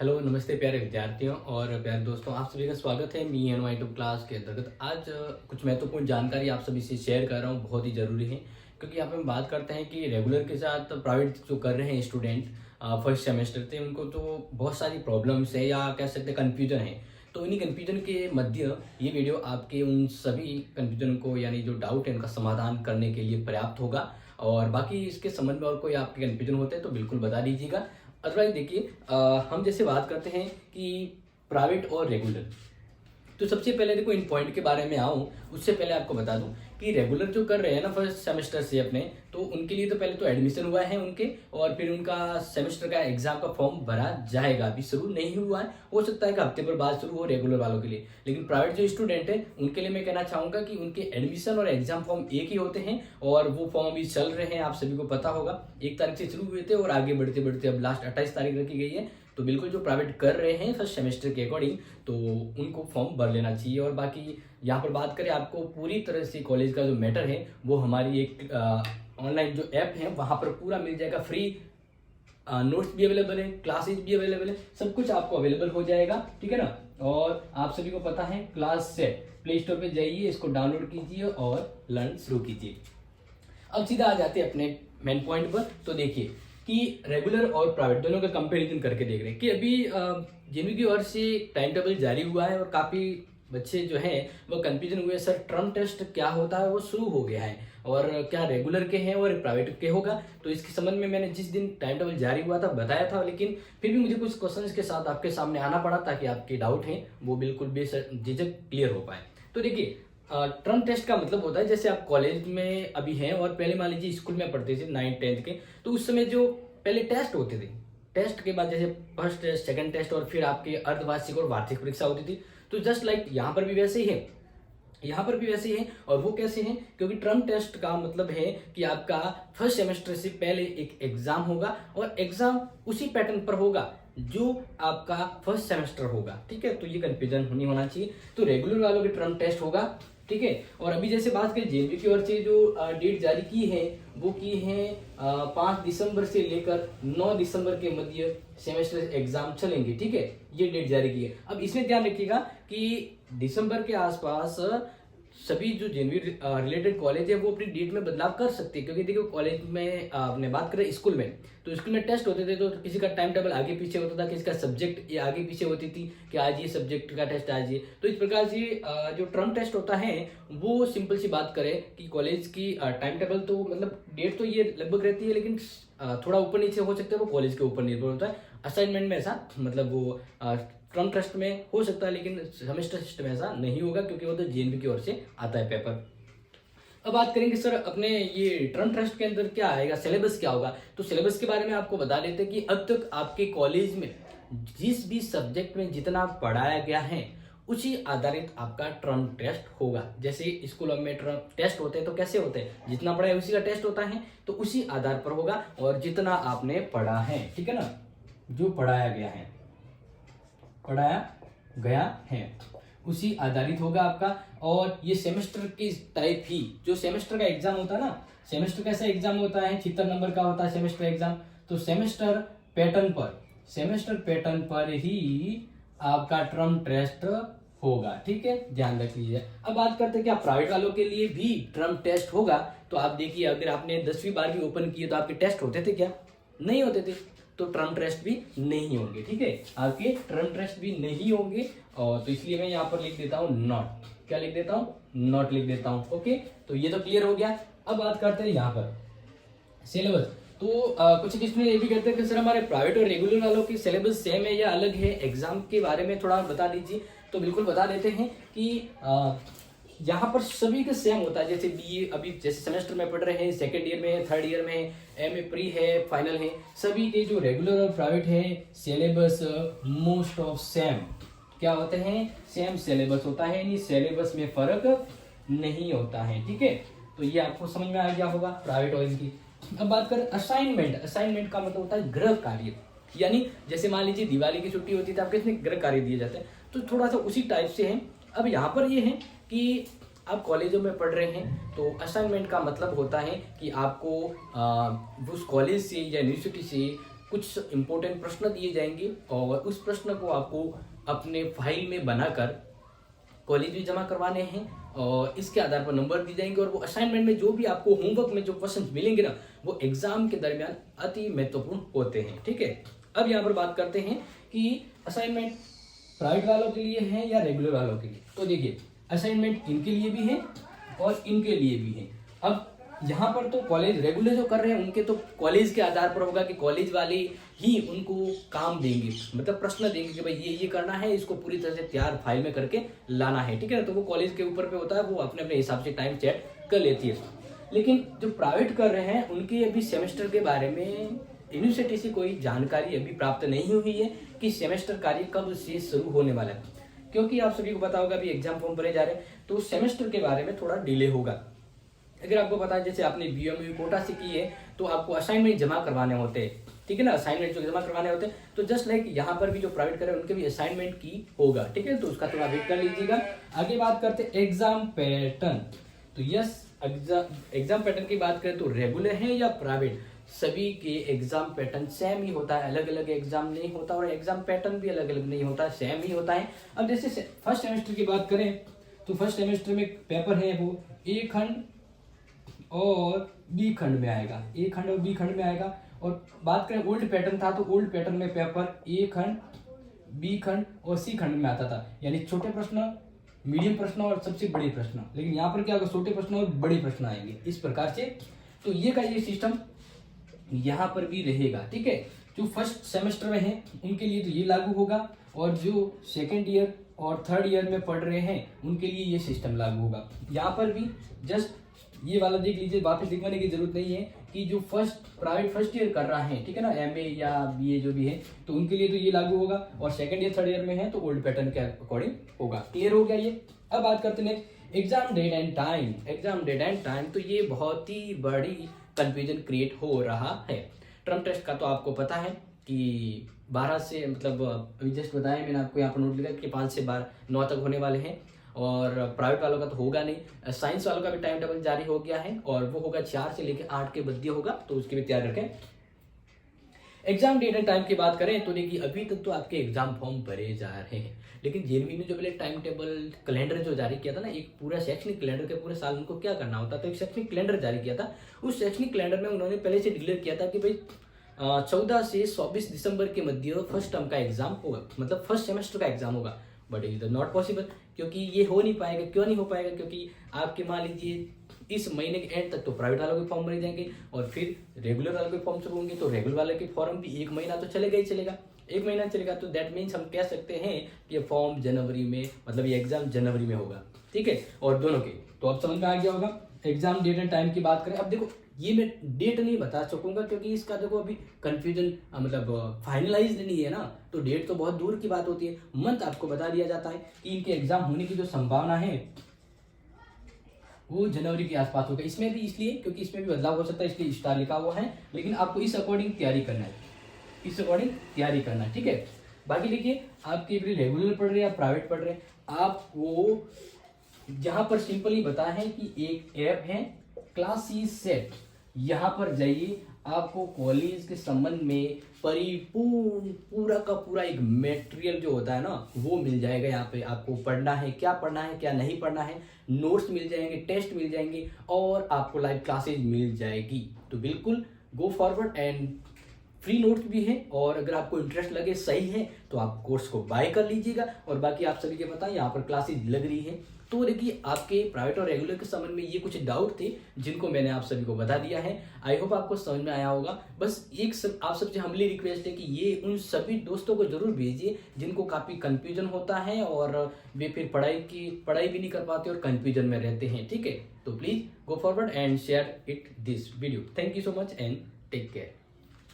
Hello नमस्ते प्यारे विद्यार्थियों और प्यारे दोस्तों, आप सभी का स्वागत है मी एन वाई टू क्लास के अंतर्गत। आज कुछ महत्वपूर्ण जानकारी आप सभी से शेयर कर रहा हूँ, बहुत ही ज़रूरी है क्योंकि यहाँ पे हम बात करते हैं कि रेगुलर के साथ प्राइवेट जो कर रहे हैं स्टूडेंट फर्स्ट सेमेस्टर से, उनको तो बहुत सारी प्रॉब्लम्स है या कह सकते हैं कन्फ्यूजन है। तो उन्हीं कन्फ्यूजन के मध्य ये वीडियो आपके उन सभी कन्फ्यूजन को यानी जो डाउट है उनका समाधान करने के लिए पर्याप्त होगा। और बाकी इसके संबंध में और कोई आपके कन्फ्यूजन होते हैं तो बिल्कुल बता दीजिएगा। अदरवाइज देखिए, हम जैसे बात करते हैं कि प्राइवेट और रेगुलर, तो सबसे पहले देखो इन पॉइंट के बारे में आऊँ उससे पहले आपको बता दूं कि रेगुलर जो कर रहे हैं ना फर्स्ट सेमेस्टर से अपने, तो उनके लिए तो पहले तो एडमिशन हुआ है उनके, और फिर उनका सेमेस्टर का एग्जाम का फॉर्म भरा जाएगा। अभी शुरू नहीं हुआ है, हो सकता है कि हफ्ते पर बाद शुरू हो रेगुलर वालों के लिए। लेकिन प्राइवेट जो स्टूडेंट है उनके लिए मैं कहना चाहूँगा कि उनके एडमिशन और एग्जाम फॉर्म एक ही होते हैं, और वो फॉर्म अभी चल रहे हैं। आप सभी को पता होगा 1 तारीख से शुरू हुए थे और आगे बढ़ते बढ़ते अब लास्ट 28 तारीख रखी गई है। तो बिल्कुल जो प्राइवेट कर रहे हैं फर्स्ट सेमेस्टर के अकॉर्डिंग, तो उनको फॉर्म भर लेना चाहिए। और बाकी यहाँ पर बात करें, आपको पूरी तरह से कॉलेज का जो मैटर है वो हमारी एक ऑनलाइन जो ऐप है वहाँ पर पूरा मिल जाएगा। फ्री नोट्स भी अवेलेबल है, क्लासेज भी अवेलेबल है, सब कुछ आपको अवेलेबल हो जाएगा, ठीक है ना। और आप सभी को पता है क्लास सेट, प्ले स्टोर पर जाइए, इसको डाउनलोड कीजिए और लर्न शुरू कीजिए। अब सीधा आ जाते हैं अपने मेन पॉइंट पर। तो देखिए कि रेगुलर और प्राइवेट दोनों का कंपैरिजन करके देख रहे हैं कि अभी जेएनयू की ओर से टाइम टेबल जारी हुआ है और काफ़ी बच्चे जो हैं वो कंफ्यूजन हुए, सर टर्म टेस्ट क्या होता है, वो शुरू हो गया है और क्या रेगुलर के हैं और प्राइवेट के होगा। तो इसके संबंध में मैंने जिस दिन टाइम टेबल जारी हुआ था बताया था, लेकिन फिर भी मुझे कुछ क्वेश्चंस के साथ आपके सामने आना पड़ा ताकि आपके डाउट हैं वो बिल्कुल बेझिझक क्लियर हो पाए। तो देखिए, टर्म टेस्ट का मतलब होता है जैसे आप कॉलेज में अभी हैं और पहले मान लीजिए स्कूल में पढ़ते थे 9th-10th के, तो उस समय जो पहले टेस्ट होते थे, टेस्ट के बाद जैसे फर्स्ट टेस्ट, सेकंड टेस्ट और फिर आपके अर्धवार्षिक और वार्षिक परीक्षा होती थी। तो जस्ट लाइक यहाँ पर भी वैसे ही है, यहाँ पर भी वैसे ही है। और वो कैसे हैं, क्योंकि टर्म टेस्ट का मतलब है कि आपका फर्स्ट सेमेस्टर से पहले एक एग्जाम होगा और एग्जाम उसी पैटर्न पर होगा जो आपका फर्स्ट सेमेस्टर होगा, ठीक है। तो ये कंफ्यूजन नहीं होना चाहिए। तो रेगुलर वालों के टर्म टेस्ट होगा, ठीक है। और अभी जैसे बात करें जेएनयू की ओर से जो डेट जारी की है वो की है 5 दिसंबर से लेकर 9 दिसंबर के मध्य सेमेस्टर एग्जाम चलेंगे, ठीक है। ये डेट जारी की है। अब इसमें ध्यान रखिएगा कि दिसंबर के आसपास सभी जो जेएनयू रिलेटेड कॉलेज है वो अपनी डेट में बदलाव कर सकते हैं, क्योंकि देखो कॉलेज में आपने बात करें स्कूल में, तो स्कूल में टेस्ट होते थे तो किसी का टाइम टेबल आगे पीछे होता था, किसी का सब्जेक्ट ये आगे पीछे होती थी कि आज ये सब्जेक्ट का टेस्ट आज ये। तो इस प्रकार से जो टर्म टेस्ट होता है वो सिंपल सी बात करें कि कॉलेज की टाइम टेबल तो मतलब डेट तो ये लगभग रहती है, लेकिन थोड़ा ऊपर नीचे हो सकता है, वो कॉलेज के ऊपर निर्भर होता है। असाइनमेंट में ऐसा मतलब वो टर्म टेस्ट में हो सकता है, लेकिन सेमेस्टर सिस्टम ऐसा नहीं होगा क्योंकि वो तो जेएनयू की ओर से आता है पेपर। अब बात करेंगे सर अपने ये टर्म टेस्ट के अंदर क्या आएगा, सिलेबस क्या होगा। तो सिलेबस के बारे में आपको बता देते हैं कि अब तक आपके कॉलेज में जिस भी सब्जेक्ट में जितना पढ़ाया गया है उसी आधारित आपका टर्म टेस्ट होगा। जैसे स्कूलों में टर्म टेस्ट होते हैं तो कैसे होते हैं, जितना पढ़ा है उसी का टेस्ट होता है, तो उसी आधार पर होगा और जितना आपने पढ़ा है, ठीक है ना, जो पढ़ाया गया है उसी आधारित होगा आपका। और ये सेमेस्टर की टाइप ही, जो सेमेस्टर का एग्जाम होता है ना, सेमेस्टर कैसा एग्जाम होता है, 76 नंबर का होता है सेमेस्टर एग्जाम। तो सेमेस्टर पैटर्न पर ही आपका टर्म टेस्ट होगा, ठीक है, ध्यान रख लीजिए। अब बात करते हैं कि आप प्राइवेट वालों के लिए भी टर्म टेस्ट होगा। तो आप देखिए, अगर आपने 10वीं 12वीं ओपन किए तो आपके टेस्ट होते थे क्या, नहीं होते थे, तो टर्म टेस्ट भी नहीं होंगे, ठीक है, आपके टर्म टेस्ट भी नहीं होंगे। और तो इसलिए मैं यहाँ पर लिख देता हूँ नॉट, क्या लिख देता हूँ, नॉट लिख देता हूँ, ओके। तो ये तो क्लियर हो गया। अब बात करते हैं यहाँ पर सिलेबस। तो कुछ इसमें ये भी कहते हैं कि सर हमारे प्राइवेट और रेगुलर वालों की सिलेबस सेम है या अलग है, एग्जाम के बारे में थोड़ा बता दीजिए। तो बिल्कुल बता देते हैं कि यहाँ पर सभी का सेम होता है। जैसे बीए अभी जैसे सेमेस्टर में पढ़ रहे हैं, सेकेंड ईयर में है, थर्ड ईयर में है, एमए प्री है, फाइनल है, सभी के जो रेगुलर और प्राइवेट है सिलेबस मोस्ट ऑफ सेम क्या होते हैं, सेम सिलेबस होता है, यानी सिलेबस में फर्क नहीं होता है, ठीक है। तो ये आपको समझ में आ गया होगा प्राइवेट और इनकी। अब बात करें असाइनमेंट का मतलब होता है गृह कार्य, यानी जैसे मान लीजिए दिवाली की छुट्टी होती है तो आपके इसमें गृह कार्य दिए जाते हैं, तो थोड़ा सा उसी टाइप से है। अब यहाँ पर ये है कि आप कॉलेजों में पढ़ रहे हैं तो असाइनमेंट का मतलब होता है कि आपको उस कॉलेज से या यूनिवर्सिटी से कुछ इंपॉर्टेंट प्रश्न दिए जाएंगे और उस प्रश्न को आपको अपने फाइल में बनाकर कॉलेज में जमा करवाने हैं और इसके आधार पर नंबर दिए जाएंगे। और वो असाइनमेंट में जो भी आपको होमवर्क में जो क्वेश्चन मिलेंगे ना, वो एग्जाम के दरमियान अति महत्वपूर्ण होते हैं। ठीक है, अब यहाँ पर बात करते हैं कि असाइनमेंट प्राइवेट वालों के लिए है या रेगुलर वालों के लिए। तो देखिए, असाइनमेंट इनके लिए भी है और इनके लिए भी है। अब यहाँ पर तो कॉलेज रेगुलर जो कर रहे हैं उनके तो कॉलेज के आधार पर होगा कि कॉलेज वाले ही उनको काम देंगे, मतलब प्रश्न देंगे कि भाई ये करना है, इसको पूरी तरह से तैयार फाइल में करके लाना है। ठीक है ना, तो वो कॉलेज के ऊपर पे होता है, वो अपने अपने हिसाब से टाइम सेट कर लेती है। लेकिन जो प्राइवेट कर रहे हैं उनके अभी सेमेस्टर के बारे में यूनिवर्सिटी से कोई जानकारी अभी प्राप्त नहीं हुई है कि सेमेस्टर कार्य कब से शुरू होने वाला है। क्योंकि आप सभी को पता होगा अभी एग्जाम फॉर्म भरे जा रहे हैं, तो सेमेस्टर के बारे में थोड़ा डिले होगा। अगर आपको पता है जैसे आपने बीएमयू कोटा से की है तो आपको असाइनमेंट जमा करवाने होते हैं, ठीक है ना, असाइनमेंट जो जमा करवाने होते हैं, तो जस्ट लाइक यहाँ पर भी जो प्राइवेट करे उनके भी असाइनमेंट की होगा। ठीक है, तो उसका थोड़ा वेट कर लीजिएगा। आगे बात करते हैं एग्जाम पैटर्न। तो यस, एग्जाम पैटर्न की बात करें तो रेगुलर है या प्राइवेट, सभी के एग्जाम पैटर्न सेम ही होता है, अलग अलग एग्जाम नहीं होता और एग्जाम पैटर्न भी अलग अलग नहीं होता, सेम ही होता है। अब जैसे फर्स्ट सेमेस्टर की बात करें तो फर्स्ट सेमेस्टर में पेपर है वो ए खंड और बी खंड में आएगा, ए खंड और बी खंड में आएगा। और बात करें ओल्ड पैटर्न था तो ओल्ड पैटर्न में पेपर ए खंड, बी खंड और सी खंड में आता था, यानी छोटे प्रश्न, मीडियम प्रश्न और सबसे बड़े प्रश्न। लेकिन यहाँ पर क्या होगा, छोटे प्रश्न और बड़े प्रश्न आएंगे इस प्रकार से। तो ये सिस्टम यहाँ पर भी रहेगा। ठीक है, जो फर्स्ट सेमेस्टर में है उनके लिए तो ये लागू होगा और जो सेकेंड ईयर और थर्ड ईयर में पढ़ रहे हैं उनके लिए ये सिस्टम लागू होगा। यहाँ पर भी जस्ट ये वाला देख लीजिए, वापस दिखवाने की जरूरत नहीं है कि जो प्राइवेट फर्स्ट ईयर कर रहा है, ठीक है ना, एमए या बीए जो भी है, तो उनके लिए तो ये लागू होगा और सेकंड ईयर थर्ड ईयर में है तो ओल्ड पैटर्न के अकॉर्डिंग होगा। क्लियर हो गया ये। अब बात करते हैं exam date and time. Exam date and time, तो ये बहुत ही बड़ी कंफ्यूजन क्रिएट हो रहा है। टर्म टेस्ट का तो आपको पता है कि 12 से, मतलब अभी जस्ट बताया मैंने आपको, यहाँ पर नोट लिखा कि 5 से 9 तक होने वाले हैं। और प्राइवेट वालों का तो होगा नहीं। साइंस वालों का भी टाइम टेबल जारी हो गया है और वो होगा 4 से लेकर 8 के मध्य होगा, तो उसकी भी तैयार रखें। एग्जाम डेट एंड टाइम की बात करें तो देखिए, अभी तक तो आपके एग्जाम फॉर्म भरे जा रहे हैं, लेकिन जेएनवी ने जो पहले टाइम टेबल कैलेंडर जो जारी किया था ना, एक पूरा शैक्षणिक कैलेंडर के पूरे साल उनको क्या करना होता, तो एक शैक्षणिक कैलेंडर जारी किया था। उस शैक्षणिक कैलेंडर में उन्होंने पहले से डिक्लेयर किया था कि भाई 14 से 24 दिसंबर के मध्य फर्स्ट टर्म का एग्जाम होगा, मतलब फर्स्ट सेमेस्टर का एग्जाम होगा। But it is not possible, क्योंकि ये हो नहीं पाएगा। क्यों नहीं हो पाएगा, क्योंकि आपके मान लीजिए इस महीने के एंड तक तो प्राइवेट वालों के फॉर्म भरे जाएंगे और फिर रेगुलर वालों के फॉर्म शुरू होंगे, तो रेगुलर वाले के फॉर्म भी 1 महीना तो चलेगा ही चलेगा। 1 महीना चलेगा तो दैट मीन्स हम कह सकते हैं कि ये फॉर्म जनवरी में, मतलब ये एग्जाम जनवरी में होगा। ठीक है, और दोनों के तो अब समझ में आ गया होगा। एग्जाम डेट एंड टाइम की बात करें, अब देखो ये मैं डेट नहीं बता सकूंगा क्योंकि इसका देखो अभी कंफ्यूजन, मतलब फाइनलाइज नहीं है ना, तो डेट तो बहुत दूर की बात होती है। मंथ आपको बता दिया जाता है कि इनके एग्जाम होने की जो संभावना है वो जनवरी के आसपास होगा। इसमें भी इसलिए क्योंकि इसमें भी बदलाव हो सकता है, इसलिए स्टार लिखा हुआ है, लेकिन आपको इस अकॉर्डिंग तैयारी करना है, इस अकॉर्डिंग तैयारी करना है। ठीक है, बाकी देखिए आपके रेगुलर पढ़ रहे हैं या प्राइवेट पढ़ रहे हैं, आपको यहाँ पर सिंपली बता है कि एक ऐप है क्लासेस सेट, यहाँ पर जाइए, आपको कॉलेज के संबंध में परिपूर्ण पूरा का पूरा एक मटेरियल जो होता है ना वो मिल जाएगा। यहाँ पे आपको पढ़ना है क्या नहीं पढ़ना है, नोट्स मिल जाएंगे, टेस्ट मिल जाएंगे और आपको लाइव क्लासेज मिल जाएगी। तो बिल्कुल गो फॉरवर्ड एंड फ्री नोट्स भी है, और अगर आपको इंटरेस्ट लगे, सही है, तो आप कोर्स को बाय कर लीजिएगा। और बाकी आप सभी के पता है यहाँ पर क्लासेज लग रही है। तो देखिए आपके प्राइवेट और रेगुलर के संबंध में ये कुछ डाउट थे जिनको मैंने आप सभी को बता दिया है। आई होप आपको समझ में आया होगा। बस आप सबसे हम्बली रिक्वेस्ट है कि ये उन सभी दोस्तों को जरूर भेजिए जिनको काफ़ी कन्फ्यूजन होता है और वे फिर पढ़ाई भी नहीं कर पाते और कन्फ्यूजन में रहते हैं। ठीक है, तो please go forward and share it this video. Thank you so much and take care.